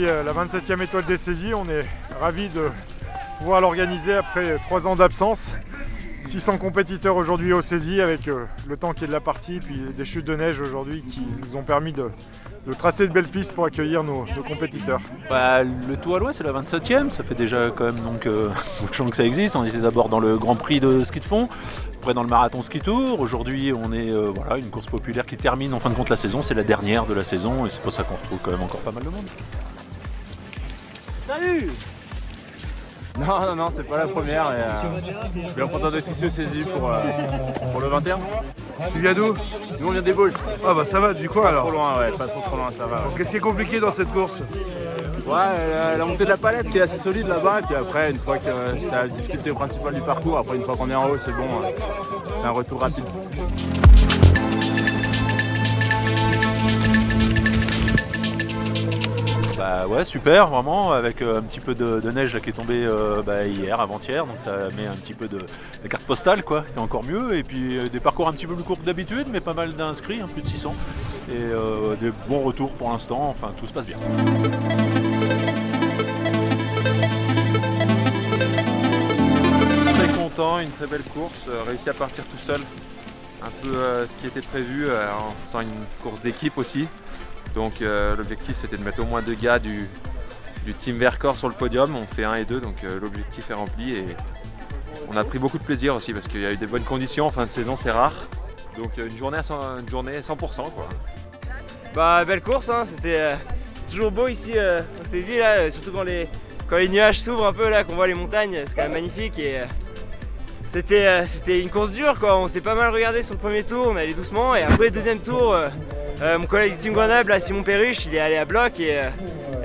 aujourd'hui la 27e étoile des saisies. On est ravis de pouvoir l'organiser après 3 ans d'absence. 600 compétiteurs aujourd'hui aux saisies avec le temps qui est de la partie, puis des chutes de neige aujourd'hui qui nous ont permis de tracer de belles pistes pour accueillir nos compétiteurs. Le Tout à l'Ouest, c'est la 27e, ça fait déjà quand même beaucoup de temps que ça existe. On était d'abord dans le Grand Prix de ski de fond, après dans le marathon ski tour. Aujourd'hui, on est une course populaire qui termine en fin de compte la saison, c'est la dernière de la saison et c'est pour ça qu'on retrouve quand même encore pas mal de monde. Salut! Non, c'est pas la première et je suis bien content d'être ici au saisies pour le 21. Tu viens d'où? Nous on vient des Bauges. Ah bah ça va, du coin alors. Trop loin, ouais, pas trop loin, ça va. Ouais. Qu'est-ce qui est compliqué dans cette course? La montée de la palette qui est assez solide là-bas et puis après une fois que c'est la difficulté principale du parcours, après une fois qu'on est en haut c'est bon, c'est un retour rapide. Ouais, super, vraiment, avec un petit peu de neige là, qui est tombée hier, avant-hier, donc ça met un petit peu de carte postale, quoi, qui est encore mieux, et puis des parcours un petit peu plus courts que d'habitude, mais pas mal d'inscrits, plus de 600, et des bons retours pour l'instant, enfin tout se passe bien. Très content, une très belle course, réussi à partir tout seul, un peu ce qui était prévu, en faisant une course d'équipe aussi. Donc l'objectif c'était de mettre au moins 2 gars du team Vercors sur le podium, on fait 1 et 2 donc l'objectif est rempli et on a pris beaucoup de plaisir aussi parce qu'il y a eu des bonnes conditions en fin de saison, c'est rare. Donc une journée 100% quoi. Belle course, hein, c'était toujours beau ici aux saisies là, surtout quand les nuages s'ouvrent un peu là, qu'on voit les montagnes, c'est quand même magnifique et c'était une course dure quoi, on s'est pas mal regardé sur le premier tour, on allait doucement et après le deuxième tour mon collègue du team Grenoble, là, Simon Perruche, il est allé à bloc et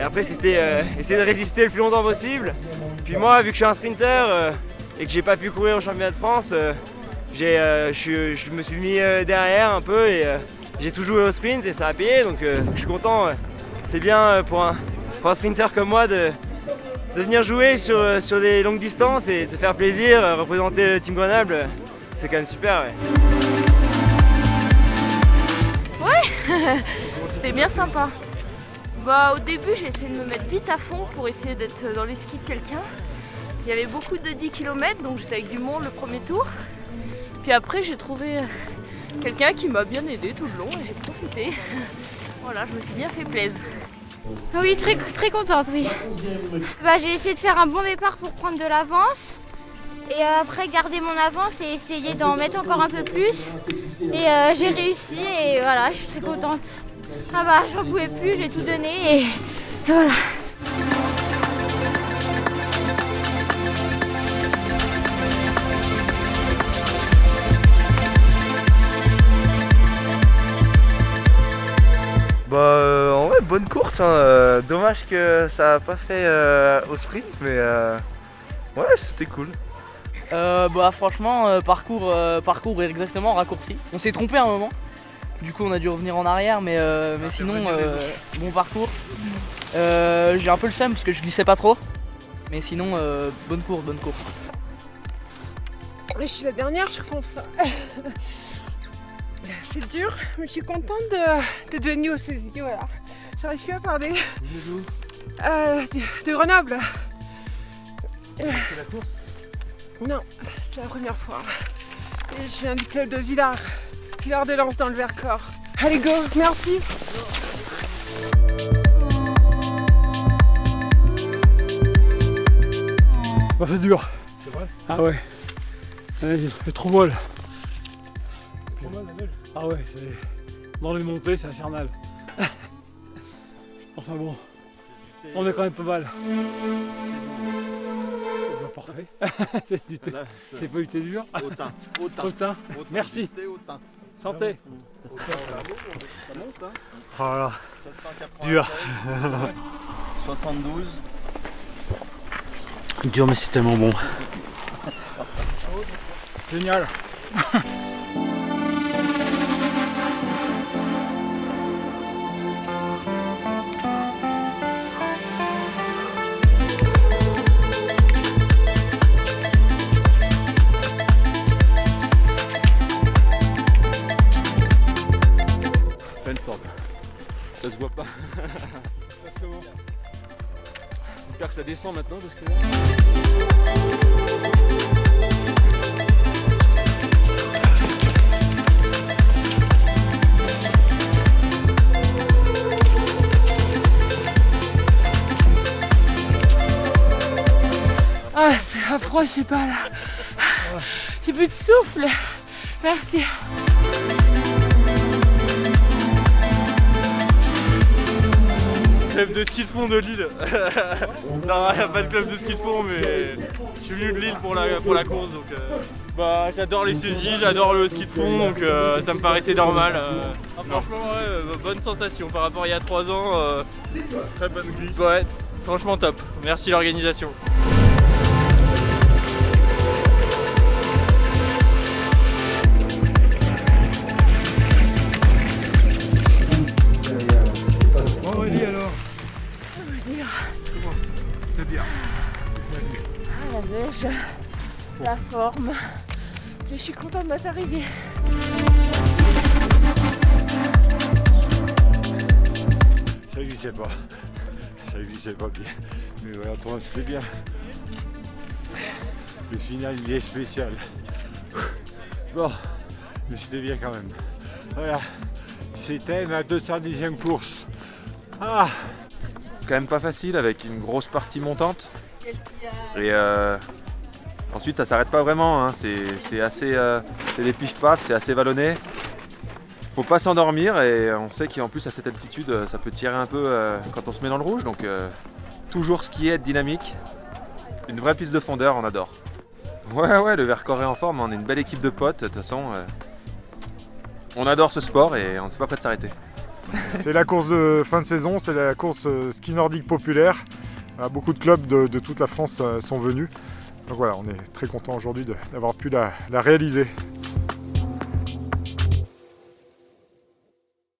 après c'était essayer de résister le plus longtemps possible. Puis moi, vu que je suis un sprinter et que j'ai pas pu courir au championnat de France, je me suis mis derrière un peu et j'ai tout joué au sprint et ça a payé donc je suis content. C'est bien pour un sprinter comme moi de venir jouer sur des longues distances et de se faire plaisir, représenter le team Grenoble, c'est quand même super. Ouais. C'était bien sympa. Au début, j'ai essayé de me mettre vite à fond pour essayer d'être dans les skis de quelqu'un. Il y avait beaucoup de 10 km, donc j'étais avec du monde le premier tour. Puis après, j'ai trouvé quelqu'un qui m'a bien aidé tout le long et j'ai profité. Voilà, je me suis bien fait plaisir. Oui, très contente, oui. J'ai essayé de faire un bon départ pour prendre de l'avance. Et après garder mon avance et essayer d'en mettre encore un peu plus. Et j'ai réussi et voilà, je suis très contente. J'en pouvais plus, j'ai tout donné et voilà. En vrai, bonne course, hein. Dommage que ça n'a pas fait au sprint, mais ouais, c'était cool. Franchement, parcours exactement raccourci. On s'est trompé à un moment, du coup on a dû revenir en arrière, mais sinon bon parcours. J'ai un peu le seum parce que je glissais pas trop, mais sinon bonne course. Je suis la dernière, je pense. C'est dur, mais je suis contente d'être venue au saisies. Voilà. J'arrive plus à parler. De Grenoble. C'est la course? Non, c'est la première fois. Et je viens du club de Villars de Lens dans le Vercors. Allez go, merci. C'est dur. C'est vrai? Ah ouais. C'est trop molle. Ah ouais, dans les montées, c'est infernal. Enfin bon, on est quand même pas mal. Parfait. C'est pas du thé dur. Au thym. Merci. Santé. Ça monte, hein. Voilà. Dur. 72. Dur mais c'est tellement bon. Génial. Pleine forme. Ça se voit pas. parce que là... Ah, c'est affreux, je sais pas là. J'ai plus de souffle. Merci. Club de ski de fond de Lille. Non, il n'y a pas de club de ski de fond, mais je suis venu de Lille pour la course. Donc, bah, j'adore les saisies, j'adore le ski de fond, donc ça me paraissait normal. Franchement, ouais, bonne sensation par rapport à il y a 3 ans. Très bonne glisse. Ouais, franchement top. Merci l'organisation. Aurélie alors? C'est bien. Ah, la neige, la forme. Je suis contente d'être arrivée. Ça glissait pas. Ça glissait pas bien. Mais voilà, pour moi c'était bien. Le final il est spécial. Bon, mais c'était bien quand même. Voilà. C'était ma 210e course. Ah! Quand même pas facile avec une grosse partie montante. Et ensuite ça s'arrête pas vraiment, hein. C'est assez. C'est des pif-paf, c'est assez vallonné. Faut pas s'endormir et on sait qu'en plus à cette altitude ça peut tirer un peu quand on se met dans le rouge. Donc toujours skier, être dynamique. Une vraie piste de fondeur, on adore. Ouais, le Vercors est en forme, on est une belle équipe de potes, de toute façon. On adore ce sport et on ne s'est pas prêt de s'arrêter. C'est la course de fin de saison, c'est la course ski nordique populaire. Beaucoup de clubs de toute la France sont venus. Donc voilà, on est très content aujourd'hui d'avoir pu la réaliser.